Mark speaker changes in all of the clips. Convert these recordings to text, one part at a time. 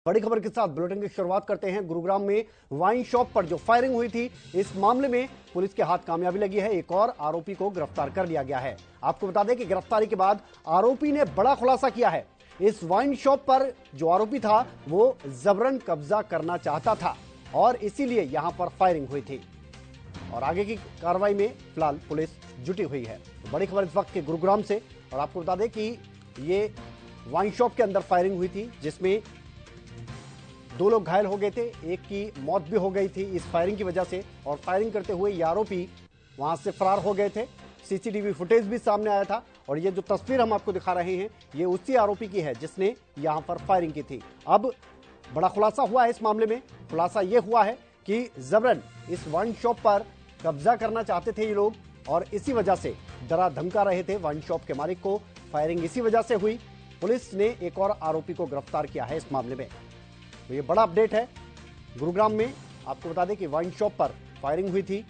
Speaker 1: बड़ी खबर के साथ बुलेटिन की शुरुआत करते हैं। गुरुग्राम में वाइन शॉप पर जो फायरिंग हुई थी, इस मामले में पुलिस के हाथ कामयाबी लगी है। एक और आरोपी को गिरफ्तार कर लिया गया है। आपको बता दें कि गिरफ्तारी के बाद आरोपी ने बड़ा खुलासा किया है। इस वाइन शॉप पर जो आरोपी था वो जबरन कब्जा करना चाहता था और इसीलिए यहां पर फायरिंग हुई थी और आगे की कार्रवाई में फिलहाल पुलिस जुटी हुई है। तो बड़ी खबर इस वक्त के गुरुग्राम से, और आपको बता दें कि ये वाइन शॉप के अंदर फायरिंग हुई थी जिसमें 2 लोग घायल हो गए थे, एक की मौत भी हो गई थी इस फायरिंग की वजह से। और फायरिंग करते हुए ये आरोपी वहां से फरार हो गए थे। सीसीटीवी फुटेज भी सामने आया था और ये जो तस्वीर हम आपको दिखा रहे हैं ये उसी आरोपी की है जिसने यहां पर फायरिंग की थी। अब बड़ा खुलासा हुआ है इस मामले में। खुलासा यह हुआ है कि जबरन इस वाइन शॉप पर कब्जा करना चाहते थे ये लोग और इसी वजह से डरा धमका रहे थे वाइन शॉप के मालिक को। फायरिंग इसी वजह से हुई। पुलिस ने एक और आरोपी को गिरफ्तार किया है इस मामले में। तो ये बड़ा अपडेट है गुरुग्राम में। आपको बता दें कि वाइन शॉप पर फायरिंग हुई थी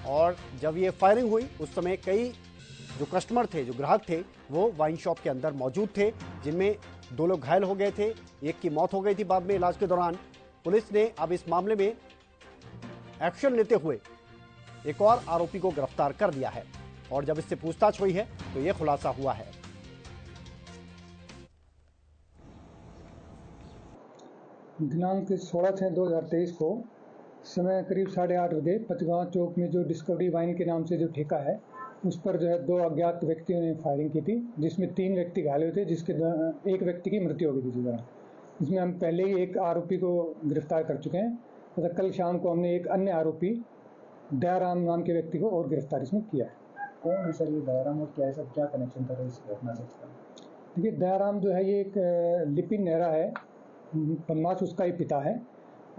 Speaker 1: और जब ये फायरिंग हुई उस समय कई जो कस्टमर थे, जो ग्राहक थे, वो वाइन शॉप के अंदर मौजूद थे, जिनमें 2 लोग घायल हो गए थे, एक की मौत हो गई थी बाद में इलाज के दौरान। पुलिस ने अब इस मामले में एक्शन लेते हुए एक और आरोपी को गिरफ्तार कर लिया है और जब इससे पूछताछ हुई है तो यह खुलासा हुआ है।
Speaker 2: दिनांक 16/6/2023 को समय करीब 8:30 बजे पचगांव चौक में जो डिस्कवरी वाइन के नाम से जो ठेका है उस पर जो है 2 अज्ञात व्यक्तियों ने फायरिंग की थी, जिसमें 3 व्यक्ति घायल हुए थे, जिसके एक व्यक्ति की मृत्यु हो गई थी। इसमें हम पहले ही एक आरोपी को गिरफ्तार कर चुके हैं तथा कल शाम को हमने एक अन्य आरोपी दयाराम नाम के व्यक्ति को और गिरफ्तार इसमें किया है।
Speaker 3: कौन है सर ये दयाराम और क्या है, क्या कनेक्शन था इस घटना से?
Speaker 2: देखिए, दयाराम जो है ये एक लिपिन नेहरा है, बदमाश उसका ही पिता है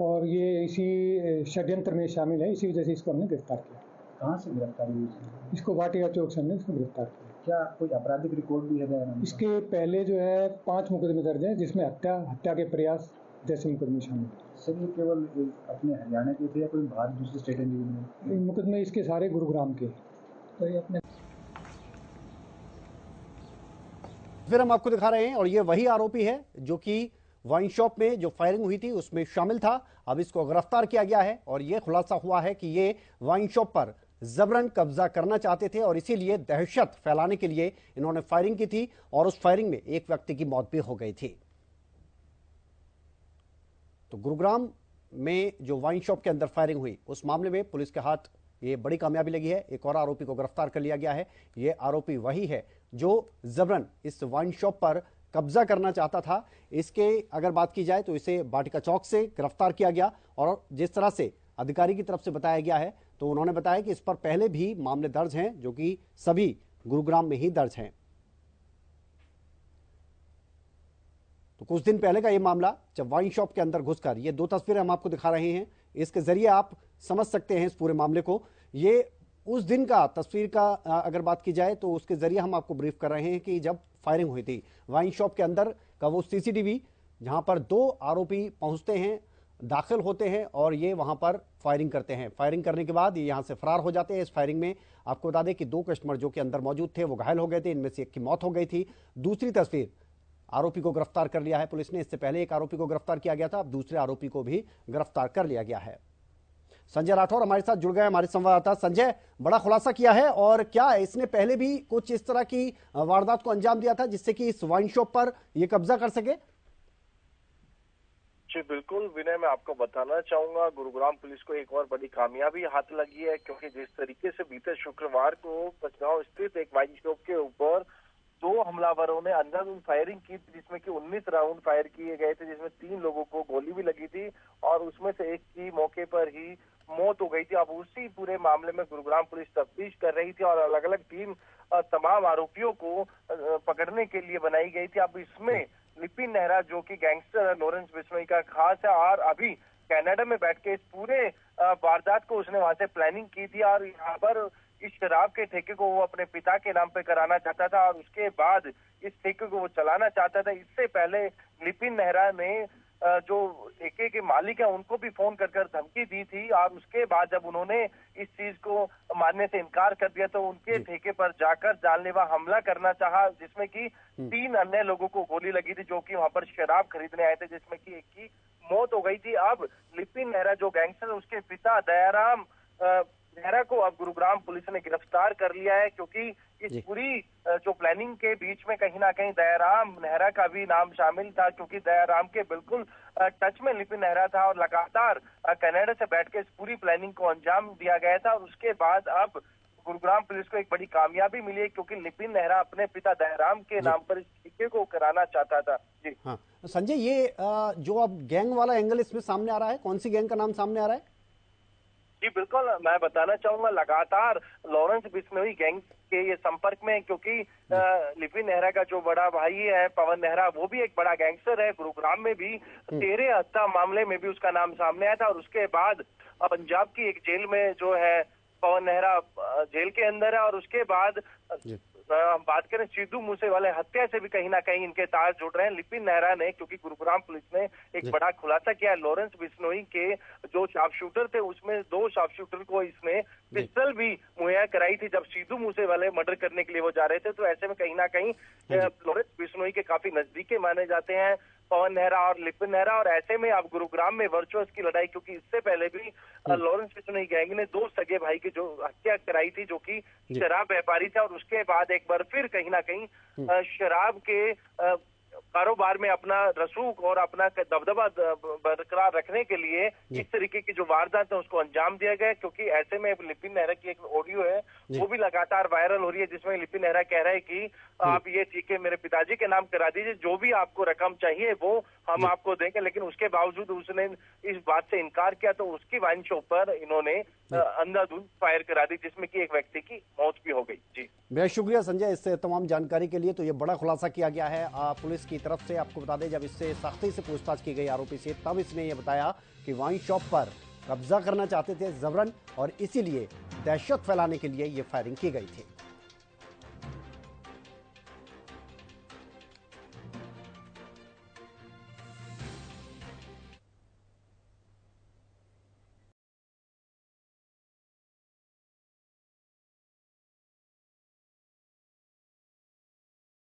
Speaker 2: और ये इसी षड्यंत्र में शामिल है, इसी वजह से इसको हमने गिरफ्तार किया।
Speaker 3: कहाँ से गिरफ्तारी हुई?
Speaker 2: इसको वाटिका चौक से हमने इसको गिरफ्तार किया।
Speaker 3: क्या कोई आपराधिक रिकॉर्ड भी है दयाराम?
Speaker 2: इसके पहले जो है 5 मुकदमे दर्ज हैं, जिसमें हत्या के प्रयास जैसे मुकदमे शामिल हैं।
Speaker 3: सर ये केवल अपने हरियाणा के थे या कोई बाहर दूसरे स्टेट में?
Speaker 2: मुकदमे इसके सारे गुरुग्राम के। तो ये अपने
Speaker 1: फिर हम आपको दिखा रहे हैं और ये वही आरोपी है जो कि वाइन शॉप में जो फायरिंग हुई थी उसमें शामिल था। अब इसको गिरफ्तार किया गया है और यह खुलासा हुआ है कि ये वाइन शॉप पर जबरन कब्जा करना चाहते थे और इसीलिए दहशत फैलाने के लिए इन्होंने फायरिंग की थी और उस फायरिंग में एक व्यक्ति की मौत भी हो गई थी। तो गुरुग्राम में जो वाइन शॉप के अंदर फायरिंग हुई उस मामले में पुलिस के हाथ ये बड़ी कामयाबी लगी है। एक और आरोपी को गिरफ्तार कर लिया गया है। ये आरोपी वही है जो जबरन इस वाइन शॉप पर कब्जा करना चाहता था। इसके अगर बात की जाए तो इसे वाटिका चौक से गिरफ्तार किया गया और जिस तरह से अधिकारी की तरफ से बताया गया है तो उन्होंने बताया कि इस पर पहले भी मामले दर्ज हैं जो कि सभी गुरुग्राम में ही दर्ज हैं। तो कुछ दिन पहले का ये मामला जब वाइन शॉप के अंदर घुसकर, ये 2 तस्वीरें हम आपको दिखा रहे हैं, इसके जरिए आप समझ सकते हैं इस पूरे मामले को। ये उस दिन का तस्वीर का अगर बात की जाए तो उसके जरिए हम आपको ब्रीफ कर रहे हैं कि जब फायरिंग हुई थी वाइन शॉप के अंदर का वो सीसीटीवी जहां पर 2 आरोपी पहुंचते हैं, दाखिल होते हैं और ये वहां पर फायरिंग करते हैं। फायरिंग करने के बाद ये यहां से फरार हो जाते हैं। इस फायरिंग में आपको बता दें कि 2 कस्टमर जो कि अंदर मौजूद थे वो घायल हो गए थे, इनमें से एक की मौत हो गई थी। दूसरी तस्वीर, आरोपी को गिरफ्तार कर लिया है पुलिस ने। इससे पहले एक आरोपी को गिरफ्तार किया गया था, अब दूसरे आरोपी को भी गिरफ्तार कर लिया गया है। संजय राठौर हमारे साथ जुड़ गए, हमारे संवाददाता। संजय, बड़ा खुलासा किया है और क्या इसने पहले भी कुछ इस तरह की वारदात को अंजाम दिया था जिससे कि इस वाइन शॉप पर यह कब्जा कर सके?
Speaker 4: जी बिल्कुल विनय, मैं आपको बताना चाहूंगा गुरुग्राम पुलिस को एक और बड़ी कामयाबी हाथ लगी है, क्योंकि जिस तरीके से बीते शुक्रवार को पचगांव स्थित एक वाइन शॉप के ऊपर 2 हमलावरों ने अंधाधुंध फायरिंग की थी, जिसमें कि 19 राउंड फायर किए गए थे, जिसमें 3 लोगों को गोली भी लगी थी और उसमें से एक की मौके पर ही मौत हो गई थी। अब उसी पूरे मामले में गुरुग्राम पुलिस तफ्तीश कर रही थी और अलग अलग टीम तमाम आरोपियों को पकड़ने के लिए बनाई गई थी। अब इसमें लिपिन नेहरा जो कि गैंगस्टर है, लॉरेंस बिश्नोई का खास है और अभी कनाडा में बैठ के इस पूरे वारदात को उसने वहां से प्लानिंग की थी और यहाँ पर इस शराब के ठेके को वो अपने पिता के नाम पे कराना चाहता था और उसके बाद इस ठेके को वो चलाना चाहता था। इससे पहले लिपिन नेहरा ने जो ठेके के मालिक है उनको भी फोन कर धमकी दी थी, और उसके बाद जब उन्होंने इस चीज को मानने से इनकार कर दिया तो उनके ठेके पर जाकर जानलेवा हमला करना चाहा, जिसमें कि 3 अन्य लोगों को गोली लगी थी जो कि वहां पर शराब खरीदने आए थे, जिसमें कि एक की मौत हो गई थी। अब लिपिन नेहरा जो गैंगस्टर, उसके पिता दयाराम नेहरा को अब गुरुग्राम पुलिस ने गिरफ्तार कर लिया है, क्योंकि इस पूरी जो प्लानिंग के बीच में कहीं ना कहीं दयाराम नेहरा का भी नाम शामिल था, क्योंकि दयाराम के बिल्कुल टच में लिपिन नेहरा था और लगातार कनाडा से बैठ के इस पूरी प्लानिंग को अंजाम दिया गया था। और उसके बाद अब गुरुग्राम पुलिस को एक बड़ी कामयाबी मिली है, क्योंकि लिपिन नेहरा अपने पिता दयाराम के नाम पर इस ठेके को कराना चाहता था। जी
Speaker 1: हाँ संजय, ये जो अब गैंग वाला एंगल इसमें सामने आ रहा है, कौन सी गैंग का नाम सामने आ रहा है?
Speaker 4: जी बिल्कुल, मैं बताना चाहूंगा लगातार लॉरेंस बिश्नोई गैंग के ये संपर्क में है, क्योंकि लिपिन नेहरा का जो बड़ा भाई है पवन नेहरा, वो भी एक बड़ा गैंगस्टर है। गुरुग्राम में भी 13 हत्या मामले में भी उसका नाम सामने आया था, और उसके बाद पंजाब की एक जेल में जो है पवन नेहरा जेल के अंदर है। और उसके बाद हम बात करें सिद्धू मूसेवाले हत्या से भी कहीं ना कहीं इनके तार जुड़ रहे हैं लिपिन नेहरा ने, क्योंकि गुरुग्राम पुलिस ने एक बड़ा खुलासा किया है। लॉरेंस बिश्नोई के जो शार्प शूटर थे उसमें 2 शार्प शूटर को इसने पिस्टल भी मुहैया कराई थी जब सिद्धू मूसेवाले मर्डर करने के लिए वो जा रहे थे। तो ऐसे में कहीं ना कहीं लॉरेंस बिश्नोई के काफी नजदीकी माने जाते हैं पवन नेहरा और लिपिन नेहरा। और ऐसे में अब गुरुग्राम में वर्चुअस की लड़ाई, क्योंकि इससे पहले भी लॉरेंस बिश्नोई गैंग ने 2 सगे भाई की जो हत्या कराई थी, जो कि शराब व्यापारी था, और उसके बाद एक बार फिर कहीं ना कहीं शराब के कारोबार में अपना रसूख और अपना दबदबा बरकरार रखने के लिए इस तरीके की जो वारदात है उसको अंजाम दिया गया। क्योंकि ऐसे में लिपिन नेहरा की एक ऑडियो है वो भी लगातार वायरल हो रही है, जिसमें लिपिन नेहरा कह रहा है कि आप ये ठेके मेरे पिताजी के नाम करा दीजिए, जो भी आपको रकम चाहिए वो हम आपको देंगे। लेकिन उसके बावजूद उसने इस बात से इनकार किया, तो उसकी वाइन शॉप पर इन्होंने अंधाधुंध फायर करा दी, जिसमें कि एक व्यक्ति की मौत भी हो गई। जी
Speaker 1: बेहद शुक्रिया संजय इस तमाम जानकारी के लिए। तो ये बड़ा खुलासा किया गया है पुलिस की तरफ से। आपको बता दें, जब इससे सख्ती से पूछताछ की गई आरोपी से, तब इसने ये बताया कि वाइन शॉप पर कब्जा करना चाहते थे जबरन, और इसीलिए दहशत फैलाने के लिए ये फायरिंग की गई थी।